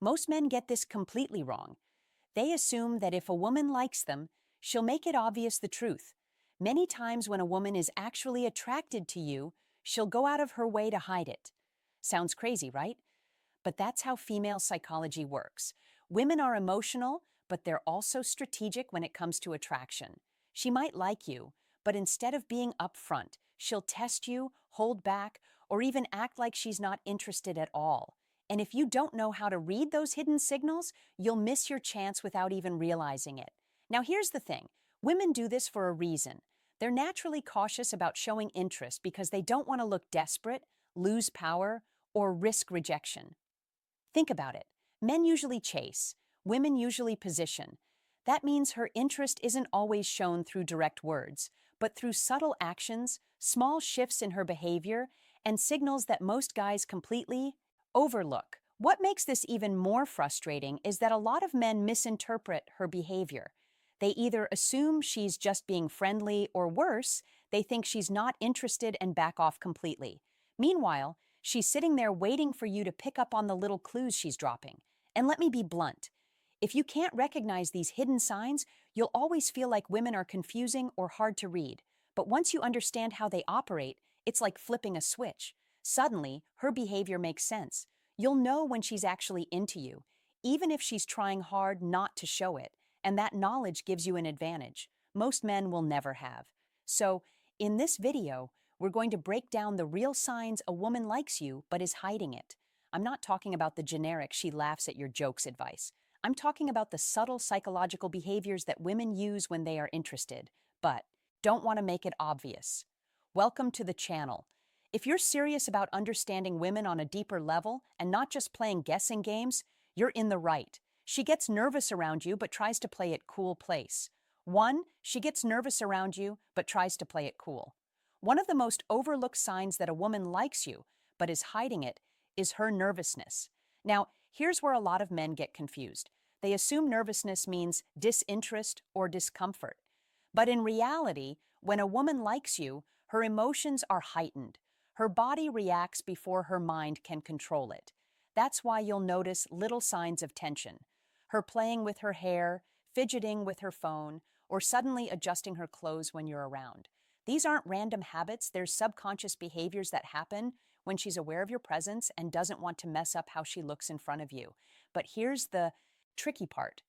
Most men get this completely wrong. They assume that if a woman likes them, she'll make it obvious the truth. Many times when a woman is actually attracted to you, she'll go out of her way to hide it. Sounds crazy, right? But that's how female psychology works. Women are emotional, but they're also strategic when it comes to attraction. She might like you, but instead of being upfront, she'll test you, hold back, or even act like she's not interested at all. And if you don't know how to read those hidden signals, you'll miss your chance without even realizing it. Now, here's the thing. Women do this for a reason. They're naturally cautious about showing interest because they don't want to look desperate, lose power, or risk rejection. Think about it. Men usually chase, women usually position. That means her interest isn't always shown through direct words, but through subtle actions, small shifts in her behavior, and signals that most guys completely overlook. What makes this even more frustrating is that a lot of men misinterpret her behavior. They either assume she's just being friendly, or worse, they think she's not interested and back off completely. Meanwhile, she's sitting there waiting for you to pick up on the little clues she's dropping. And let me be blunt. If you can't recognize these hidden signs, you'll always feel like women are confusing or hard to read. But once you understand how they operate, it's like flipping a switch. Suddenly, her behavior makes sense. You'll know when she's actually into you, even if she's trying hard not to show it, and that knowledge gives you an advantage most men will never have. So, in this video, we're going to break down the real signs a woman likes you but is hiding it. I'm not talking about the generic "she laughs at your jokes" advice. I'm talking about the subtle psychological behaviors that women use when they are interested, but don't want to make it obvious. Welcome to the channel. If you're serious about understanding women on a deeper level and not just playing guessing games, you're in the right. She gets nervous around you but tries to play it cool place. 1. She gets nervous around you but tries to play it cool. One of the most overlooked signs that a woman likes you but is hiding it is her nervousness. Now, here's where a lot of men get confused. They assume nervousness means disinterest or discomfort. But in reality, when a woman likes you, her emotions are heightened. Her body reacts before her mind can control it. That's why you'll notice little signs of tension. Her playing with her hair, fidgeting with her phone, or suddenly adjusting her clothes when you're around. These aren't random habits, they're subconscious behaviors that happen when she's aware of your presence and doesn't want to mess up how she looks in front of you. But here's the tricky part.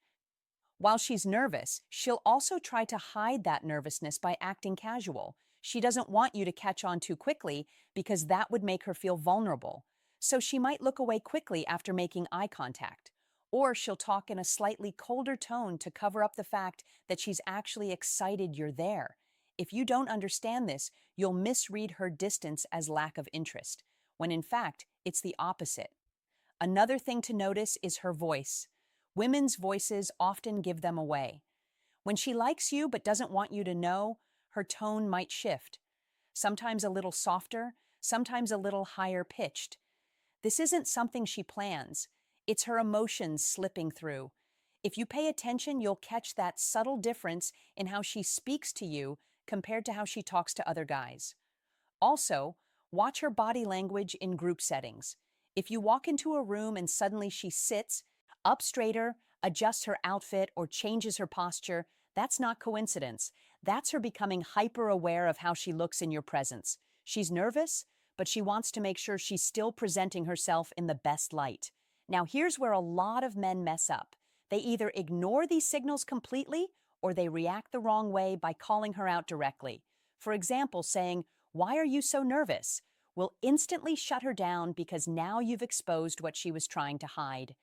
While she's nervous, she'll also try to hide that nervousness by acting casual. She doesn't want you to catch on too quickly because that would make her feel vulnerable. So she might look away quickly after making eye contact. Or she'll talk in a slightly colder tone to cover up the fact that she's actually excited you're there. If you don't understand this, you'll misread her distance as lack of interest, when in fact, it's the opposite. Another thing to notice is her voice. Women's voices often give them away. When she likes you but doesn't want you to know, her tone might shift. Sometimes a little softer, sometimes a little higher pitched. This isn't something she plans. It's her emotions slipping through. If you pay attention, you'll catch that subtle difference in how she speaks to you compared to how she talks to other guys. Also, watch her body language in group settings. If you walk into a room and suddenly she sits up straighter, adjusts her outfit, or changes her posture, that's not coincidence. That's her becoming hyper-aware of how she looks in your presence. She's nervous, but she wants to make sure she's still presenting herself in the best light. Now, here's where a lot of men mess up. They either ignore these signals completely or they react the wrong way by calling her out directly. For example, saying, "Why are you so nervous?" will instantly shut her down because now you've exposed what she was trying to hide.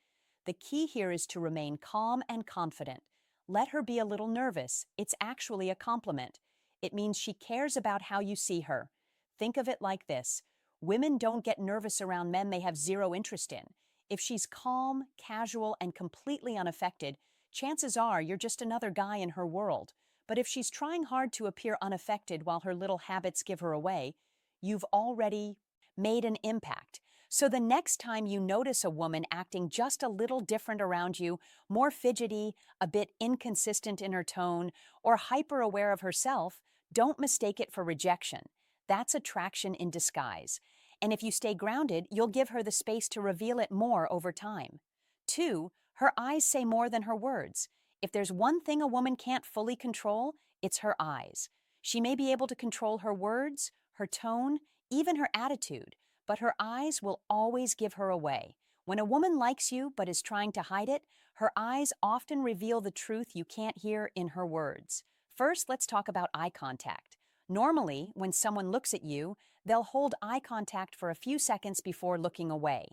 The key here is to remain calm and confident. Let her be a little nervous. It's actually a compliment. It means she cares about how you see her. Think of it like this. Women don't get nervous around men they have zero interest in. If she's calm, casual, and completely unaffected, chances are you're just another guy in her world. But if she's trying hard to appear unaffected while her little habits give her away, you've already made an impact. So the next time you notice a woman acting just a little different around you, more fidgety, a bit inconsistent in her tone, or hyper-aware of herself, don't mistake it for rejection. That's attraction in disguise. And if you stay grounded, you'll give her the space to reveal it more over time. 2, her eyes say more than her words. If there's one thing a woman can't fully control, it's her eyes. She may be able to control her words, her tone, even her attitude, but her eyes will always give her away. When a woman likes you but is trying to hide it, her eyes often reveal the truth you can't hear in her words. First, let's talk about eye contact. Normally, when someone looks at you, they'll hold eye contact for a few seconds before looking away.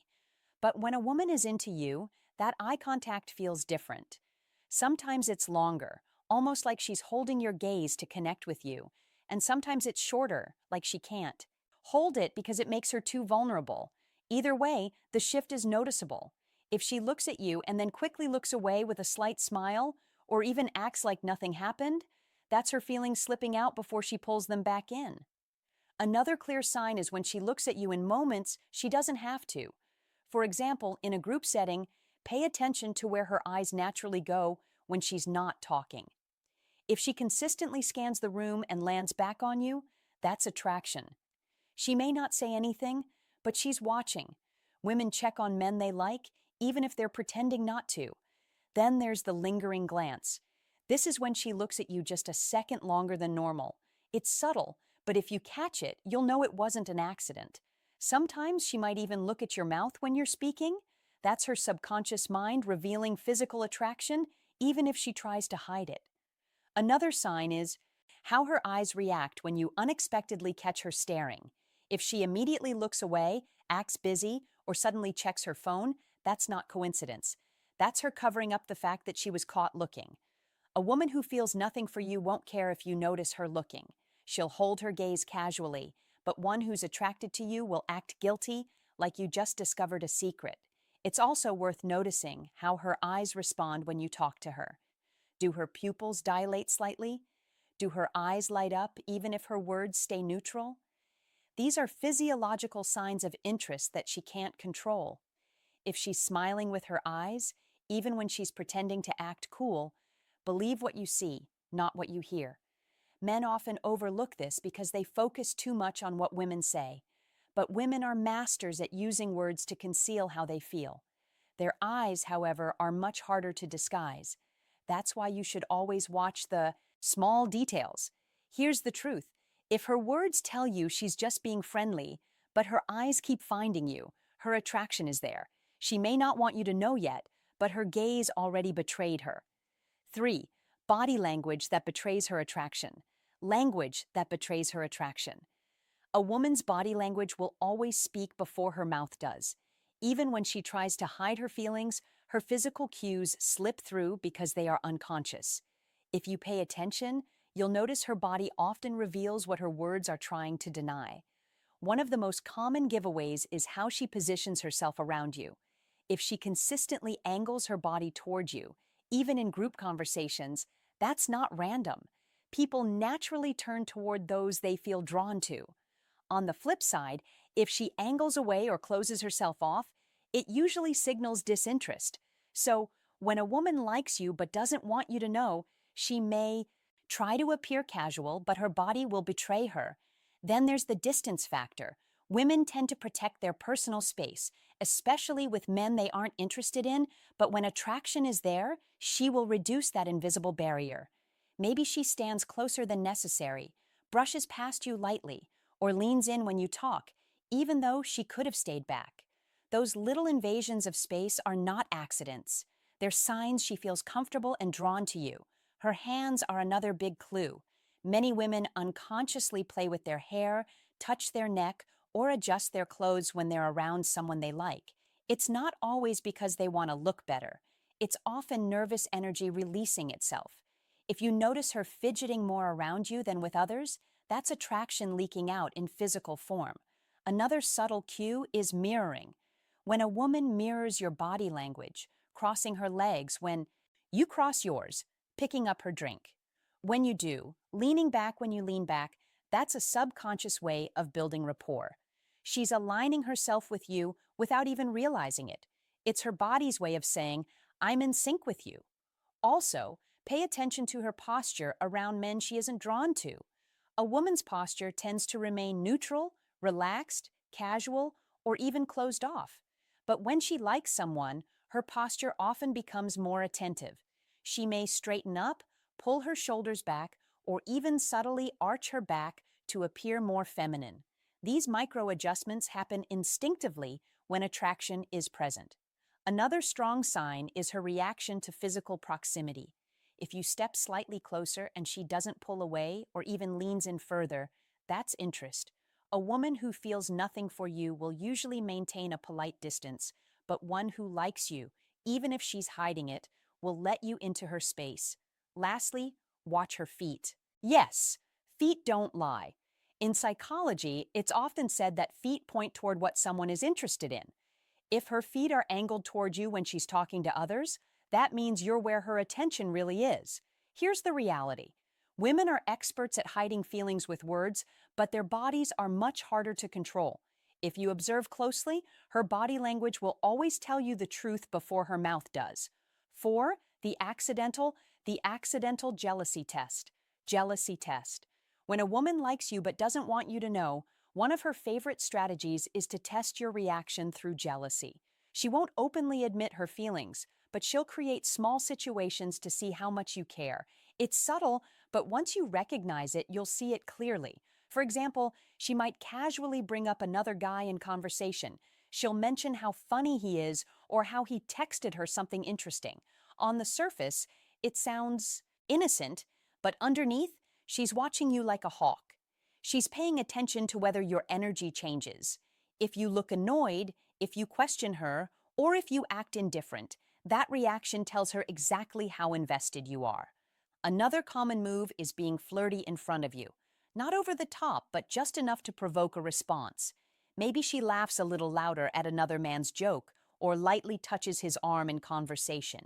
But when a woman is into you, that eye contact feels different. Sometimes it's longer, almost like she's holding your gaze to connect with you, and sometimes it's shorter, like she can't hold it because it makes her too vulnerable. Either way, the shift is noticeable. If she looks at you and then quickly looks away with a slight smile, or even acts like nothing happened, that's her feelings slipping out before she pulls them back in. Another clear sign is when she looks at you in moments she doesn't have to. For example, in a group setting, pay attention to where her eyes naturally go when she's not talking. If she consistently scans the room and lands back on you, that's attraction. She may not say anything, but she's watching. Women check on men they like, even if they're pretending not to. Then there's the lingering glance. This is when she looks at you just a second longer than normal. It's subtle, but if you catch it, you'll know it wasn't an accident. Sometimes she might even look at your mouth when you're speaking. That's her subconscious mind revealing physical attraction, even if she tries to hide it. Another sign is how her eyes react when you unexpectedly catch her staring. If she immediately looks away, acts busy, or suddenly checks her phone, that's not coincidence. That's her covering up the fact that she was caught looking. A woman who feels nothing for you won't care if you notice her looking. She'll hold her gaze casually, but one who's attracted to you will act guilty, like you just discovered a secret. It's also worth noticing how her eyes respond when you talk to her. Do her pupils dilate slightly? Do her eyes light up even if her words stay neutral? These are physiological signs of interest that she can't control. If she's smiling with her eyes, even when she's pretending to act cool, believe what you see, not what you hear. Men often overlook this because they focus too much on what women say. But women are masters at using words to conceal how they feel. Their eyes, however, are much harder to disguise. That's why you should always watch the small details. Here's the truth. If her words tell you she's just being friendly, but her eyes keep finding you, her attraction is there. She may not want you to know yet, but her gaze already betrayed her. 3. Body language that betrays her attraction. Language that betrays her attraction. A woman's body language will always speak before her mouth does. Even when she tries to hide her feelings, her physical cues slip through because they are unconscious. If you pay attention, you'll notice her body often reveals what her words are trying to deny. One of the most common giveaways is how she positions herself around you. If she consistently angles her body toward you, even in group conversations, that's not random. People naturally turn toward those they feel drawn to. On the flip side, if she angles away or closes herself off, it usually signals disinterest. So, when a woman likes you but doesn't want you to know, she may try to appear casual, but her body will betray her. Then there's the distance factor. Women tend to protect their personal space, especially with men they aren't interested in, but when attraction is there, she will reduce that invisible barrier. Maybe she stands closer than necessary, brushes past you lightly, or leans in when you talk, even though she could have stayed back. Those little invasions of space are not accidents. They're signs she feels comfortable and drawn to you. Her hands are another big clue. Many women unconsciously play with their hair, touch their neck, or adjust their clothes when they're around someone they like. It's not always because they want to look better. It's often nervous energy releasing itself. If you notice her fidgeting more around you than with others, that's attraction leaking out in physical form. Another subtle cue is mirroring. When a woman mirrors your body language, crossing her legs when you cross yours, picking up her drink. When you do, leaning back when you lean back, that's a subconscious way of building rapport. She's aligning herself with you without even realizing it. It's her body's way of saying, I'm in sync with you. Also, pay attention to her posture around men she isn't drawn to. A woman's posture tends to remain neutral, relaxed, casual, or even closed off. But when she likes someone, her posture often becomes more attentive. She may straighten up, pull her shoulders back, or even subtly arch her back to appear more feminine. These micro adjustments happen instinctively when attraction is present. Another strong sign is her reaction to physical proximity. If you step slightly closer and she doesn't pull away or even leans in further, that's interest. A woman who feels nothing for you will usually maintain a polite distance, but one who likes you, even if she's hiding it, will let you into her space. Lastly, watch her feet. Yes, feet don't lie. In psychology, it's often said that feet point toward what someone is interested in. If her feet are angled toward you when she's talking to others, that means you're where her attention really is. Here's the reality. Women are experts at hiding feelings with words, but their bodies are much harder to control. If you observe closely, her body language will always tell you the truth before her mouth does. 4. The accidental jealousy test. Jealousy test. When a woman likes you but doesn't want you to know, one of her favorite strategies is to test your reaction through jealousy. She won't openly admit her feelings, but she'll create small situations to see how much you care. It's subtle, but once you recognize it, you'll see it clearly. For example, she might casually bring up another guy in conversation. She'll mention how funny he is or how he texted her something interesting. On the surface, it sounds innocent, but underneath, she's watching you like a hawk. She's paying attention to whether your energy changes. If you look annoyed, if you question her, or if you act indifferent, that reaction tells her exactly how invested you are. Another common move is being flirty in front of you. Not over the top, but just enough to provoke a response. Maybe she laughs a little louder at another man's joke, or lightly touches his arm in conversation.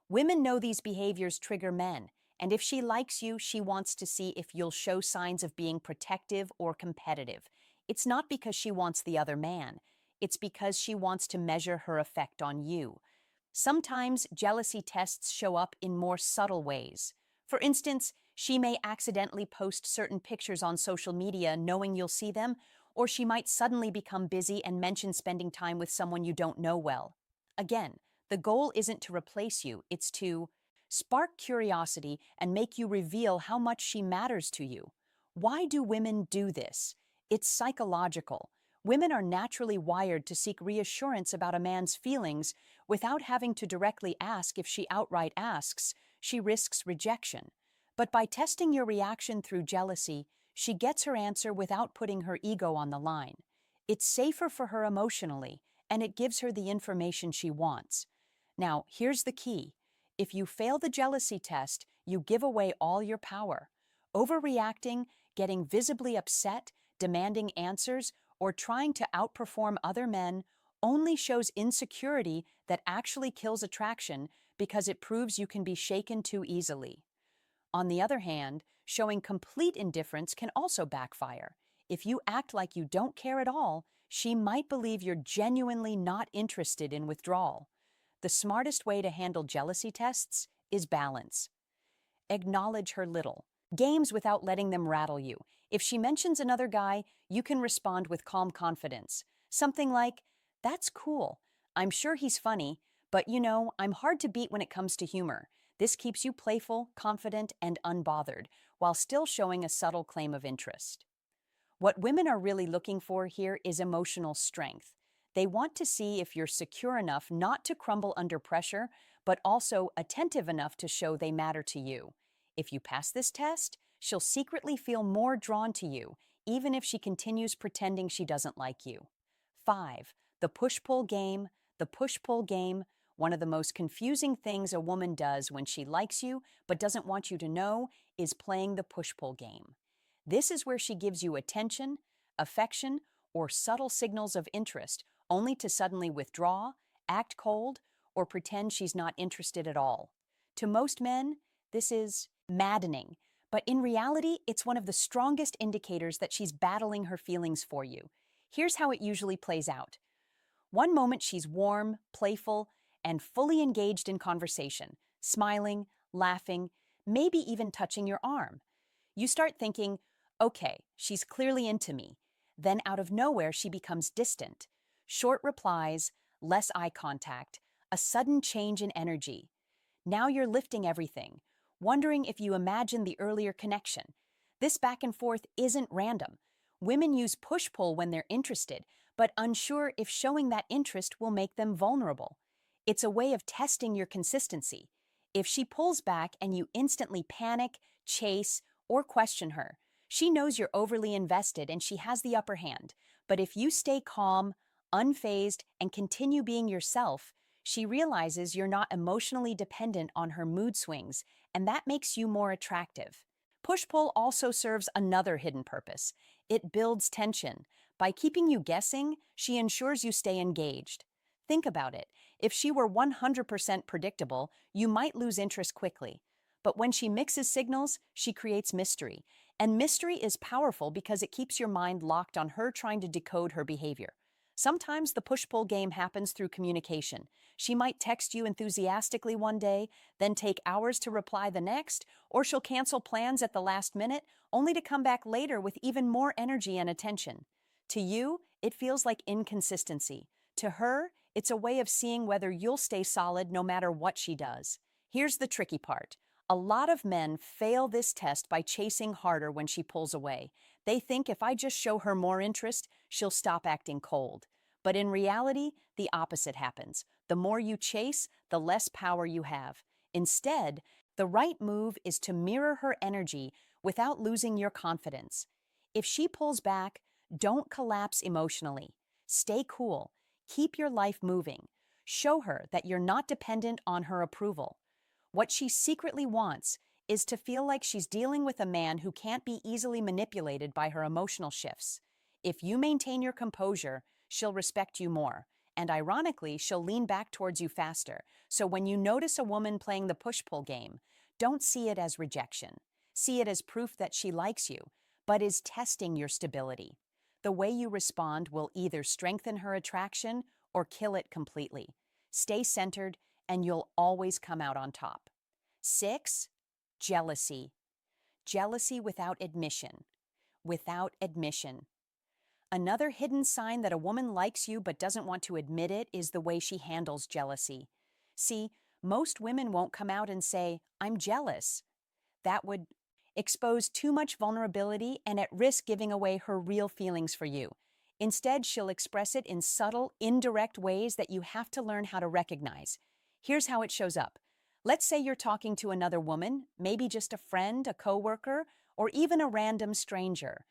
Women know these behaviors trigger men, and if she likes you, she wants to see if you'll show signs of being protective or competitive. It's not because she wants the other man. It's because she wants to measure her effect on you. Sometimes jealousy tests show up in more subtle ways. For instance, she may accidentally post certain pictures on social media knowing you'll see them, or she might suddenly become busy and mention spending time with someone you don't know well. Again, the goal isn't to replace you, it's to spark curiosity and make you reveal how much she matters to you. Why do women do this? It's psychological. Women are naturally wired to seek reassurance about a man's feelings without having to directly ask. If she outright asks, she risks rejection. But by testing your reaction through jealousy, she gets her answer without putting her ego on the line. It's safer for her emotionally, and it gives her the information she wants. Now, here's the key. If you fail the jealousy test, you give away all your power. Overreacting, getting visibly upset, demanding answers, or trying to outperform other men only shows insecurity that actually kills attraction because it proves you can be shaken too easily. On the other hand, showing complete indifference can also backfire. If you act like you don't care at all, she might believe you're genuinely not interested in withdrawal. The smartest way to handle jealousy tests is balance. Acknowledge her little games without letting them rattle you. If she mentions another guy, you can respond with calm confidence. Something like, "That's cool. I'm sure he's funny, but I'm hard to beat when it comes to humor." This keeps you playful, confident, and unbothered, while still showing a subtle claim of interest. What women are really looking for here is emotional strength. They want to see if you're secure enough not to crumble under pressure, but also attentive enough to show they matter to you. If you pass this test, she'll secretly feel more drawn to you, even if she continues pretending she doesn't like you. 5. The push-pull game. The push-pull game. One of the most confusing things a woman does when she likes you but doesn't want you to know is playing the push-pull game. This is where she gives you attention, affection, or subtle signals of interest, only to suddenly withdraw, act cold, or pretend she's not interested at all. To most men, this is maddening, but in reality, it's one of the strongest indicators that she's battling her feelings for you. Here's how it usually plays out. One moment she's warm, playful, and fully engaged in conversation, smiling, laughing, maybe even touching your arm. You start thinking, okay, she's clearly into me. Then out of nowhere, she becomes distant. Short replies, less eye contact, a sudden change in energy. Now you're lifting everything, wondering if you imagined the earlier connection. This back and forth isn't random. Women use push-pull when they're interested, but unsure if showing that interest will make them vulnerable. It's a way of testing your consistency. If she pulls back and you instantly panic, chase, or question her, she knows you're overly invested and she has the upper hand. But if you stay calm, unfazed, and continue being yourself, she realizes you're not emotionally dependent on her mood swings, and that makes you more attractive. Push-pull also serves another hidden purpose. It builds tension. By keeping you guessing, she ensures you stay engaged. Think about it. If she were 100% predictable, you might lose interest quickly. But when she mixes signals, she creates mystery. And mystery is powerful because it keeps your mind locked on her trying to decode her behavior. Sometimes the push-pull game happens through communication. She might text you enthusiastically one day, then take hours to reply the next, or she'll cancel plans at the last minute, only to come back later with even more energy and attention. To you, it feels like inconsistency. To her, it's a way of seeing whether you'll stay solid no matter what she does. Here's the tricky part. A lot of men fail this test by chasing harder when she pulls away. They think if I just show her more interest, she'll stop acting cold. But in reality, the opposite happens. The more you chase, the less power you have. Instead, the right move is to mirror her energy without losing your confidence. If she pulls back, don't collapse emotionally. Stay cool. Keep your life moving. Show her that you're not dependent on her approval. What she secretly wants is to feel like she's dealing with a man who can't be easily manipulated by her emotional shifts. If you maintain your composure, she'll respect you more. And ironically, she'll lean back towards you faster. So when you notice a woman playing the push-pull game, don't see it as rejection. See it as proof that she likes you, but is testing your stability. The way you respond will either strengthen her attraction or kill it completely. Stay centered, and you'll always come out on top. 6. Jealousy. Jealousy without admission. Without admission. Another hidden sign that a woman likes you but doesn't want to admit it is the way she handles jealousy. See, most women won't come out and say, "I'm jealous." That would expose too much vulnerability and at risk giving away her real feelings for you. Instead, she'll express it in subtle, indirect ways that you have to learn how to recognize. Here's how it shows up. Let's say you're talking to another woman, maybe just a friend, a coworker, or even a random stranger.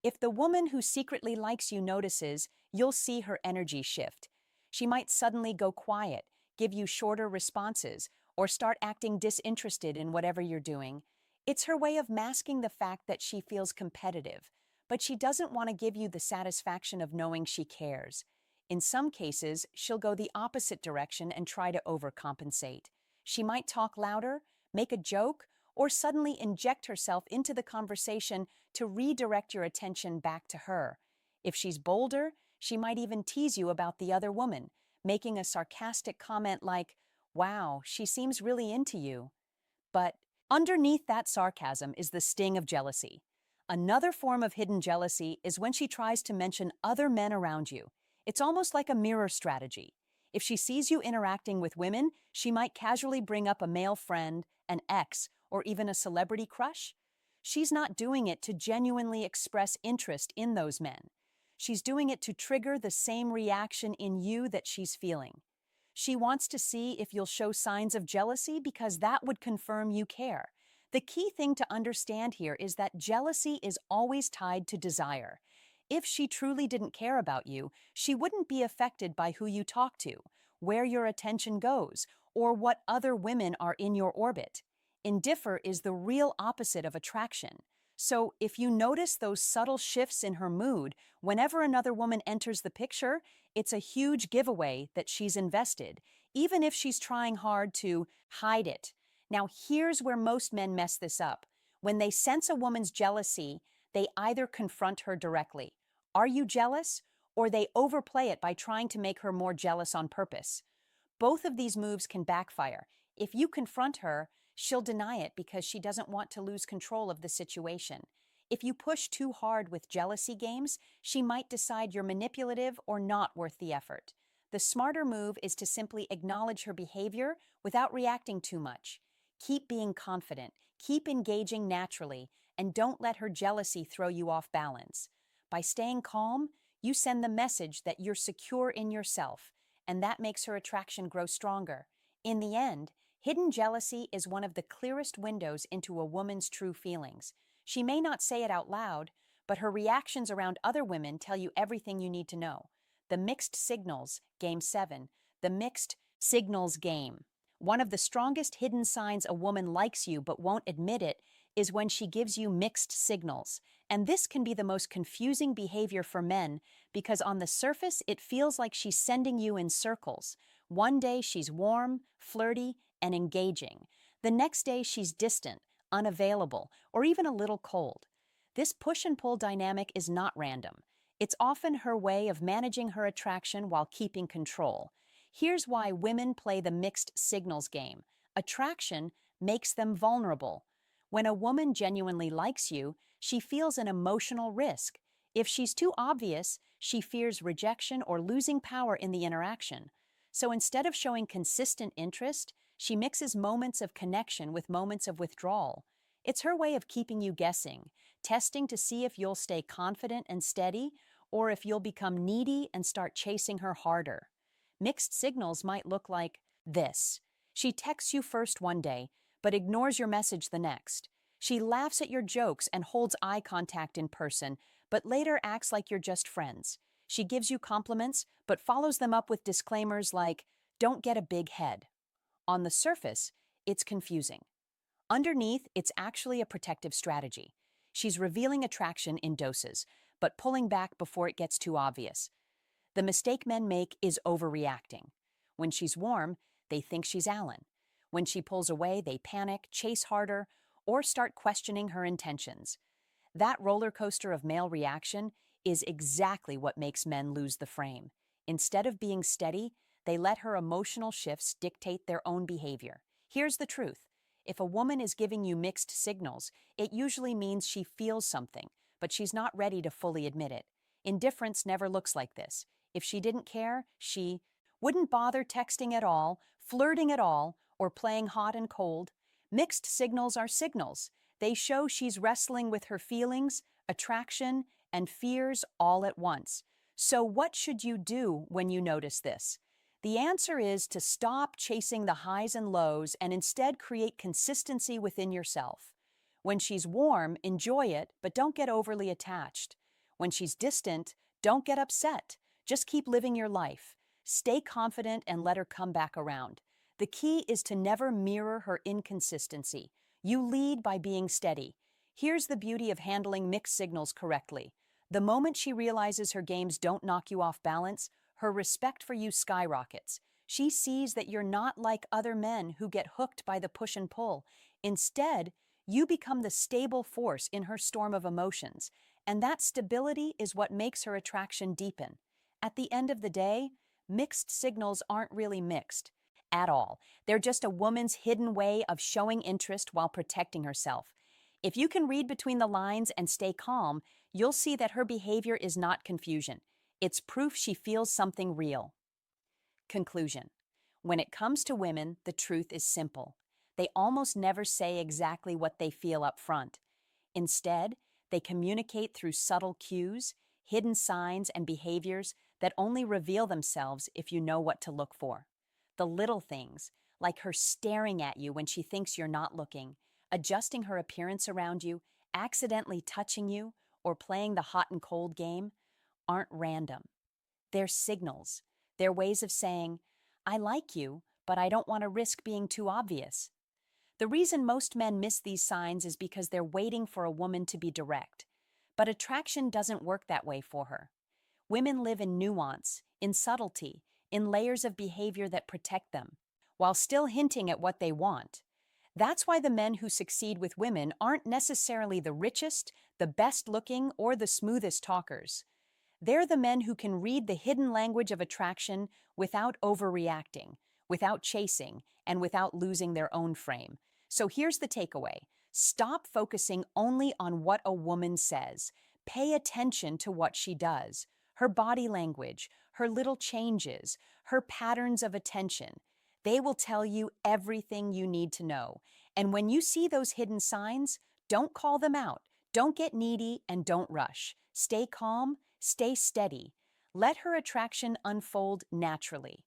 If the woman who secretly likes you notices, you'll see her energy shift. She might suddenly go quiet, give you shorter responses, or start acting disinterested in whatever you're doing. It's her way of masking the fact that she feels competitive, but she doesn't want to give you the satisfaction of knowing she cares. In some cases, she'll go the opposite direction and try to overcompensate. She might talk louder, make a joke, or suddenly inject herself into the conversation to redirect your attention back to her. If she's bolder, she might even tease you about the other woman, making a sarcastic comment like, "Wow, she seems really into you." But underneath that sarcasm is the sting of jealousy. Another form of hidden jealousy is when she tries to mention other men around you. It's almost like a mirror strategy. If she sees you interacting with women, she might casually bring up a male friend, an ex, or even a celebrity crush. She's not doing it to genuinely express interest in those men. She's doing it to trigger the same reaction in you that she's feeling. She wants to see if you'll show signs of jealousy because that would confirm you care. The key thing to understand here is that jealousy is always tied to desire. If she truly didn't care about you, she wouldn't be affected by who you talk to, where your attention goes, or what other women are in your orbit. Indiffer is the real opposite of attraction. So if you notice those subtle shifts in her mood whenever another woman enters the picture, it's a huge giveaway that she's invested, even if she's trying hard to hide it. Now, here's where most men mess this up. When they sense a woman's jealousy, they either confront her directly, "Are you jealous?" or they overplay it by trying to make her more jealous on purpose. Both of these moves can backfire. If you confront her, she'll deny it because she doesn't want to lose control of the situation. If you push too hard with jealousy games, she might decide you're manipulative or not worth the effort. The smarter move is to simply acknowledge her behavior without reacting too much. Keep being confident, keep engaging naturally, and don't let her jealousy throw you off balance. By staying calm, you send the message that you're secure in yourself, and that makes her attraction grow stronger. In the end, hidden jealousy is one of the clearest windows into a woman's true feelings. She may not say it out loud, but her reactions around other women tell you everything you need to know. The Mixed Signals, Game 7, the Mixed Signals Game. One of the strongest hidden signs a woman likes you but won't admit it is when she gives you mixed signals. And this can be the most confusing behavior for men because on the surface it feels like she's sending you in circles. One day she's warm, flirty, and engaging. The next day she's distant, unavailable, or even a little cold. This push and pull dynamic is not random. It's often her way of managing her attraction while keeping control. Here's why women play the mixed signals game. Attraction makes them vulnerable. When a woman genuinely likes you, she feels an emotional risk. If she's too obvious, she fears rejection or losing power in the interaction. So instead of showing consistent interest, she mixes moments of connection with moments of withdrawal. It's her way of keeping you guessing, testing to see if you'll stay confident and steady, or if you'll become needy and start chasing her harder. Mixed signals might look like this. She texts you first one day, but ignores your message the next. She laughs at your jokes and holds eye contact in person, but later acts like you're just friends. She gives you compliments, but follows them up with disclaimers like, "Don't get a big head." On the surface, it's confusing. Underneath, it's actually a protective strategy. She's revealing attraction in doses, but pulling back before it gets too obvious. The mistake men make is overreacting. When she's warm, they think she's Alan. When she pulls away, they panic, chase harder, or start questioning her intentions. That roller coaster of male reaction is exactly what makes men lose the frame. Instead of being steady, they let her emotional shifts dictate their own behavior. Here's the truth. If a woman is giving you mixed signals, it usually means she feels something, but she's not ready to fully admit it. Indifference never looks like this. If she didn't care, she wouldn't bother texting at all, flirting at all, or playing hot and cold. Mixed signals are signals. They show she's wrestling with her feelings, attraction, and fears all at once. So what should you do when you notice this? The answer is to stop chasing the highs and lows and instead create consistency within yourself. When she's warm, enjoy it, but don't get overly attached. When she's distant, don't get upset. Just keep living your life. Stay confident and let her come back around. The key is to never mirror her inconsistency. You lead by being steady. Here's the beauty of handling mixed signals correctly. The moment she realizes her games don't knock you off balance, her respect for you skyrockets. She sees that you're not like other men who get hooked by the push and pull. Instead, you become the stable force in her storm of emotions, and that stability is what makes her attraction deepen. At the end of the day, mixed signals aren't really mixed at all. They're just a woman's hidden way of showing interest while protecting herself. If you can read between the lines and stay calm, you'll see that her behavior is not confusion. It's proof she feels something real. Conclusion. When it comes to women, the truth is simple. They almost never say exactly what they feel up front. Instead, they communicate through subtle cues, hidden signs, and behaviors that only reveal themselves if you know what to look for. The little things, like her staring at you when she thinks you're not looking, adjusting her appearance around you, accidentally touching you, or playing the hot and cold game, aren't random. They're signals. They're ways of saying, "I like you, but I don't want to risk being too obvious." The reason most men miss these signs is because they're waiting for a woman to be direct. But attraction doesn't work that way for her. Women live in nuance, in subtlety, in layers of behavior that protect them, while still hinting at what they want. That's why the men who succeed with women aren't necessarily the richest, the best-looking, or the smoothest talkers. They're the men who can read the hidden language of attraction without overreacting, without chasing, and without losing their own frame. So here's the takeaway. Stop focusing only on what a woman says. Pay attention to what she does, her body language, her little changes, her patterns of attention. They will tell you everything you need to know. And when you see those hidden signs, don't call them out. Don't get needy and don't rush. Stay calm, stay steady. Let her attraction unfold naturally.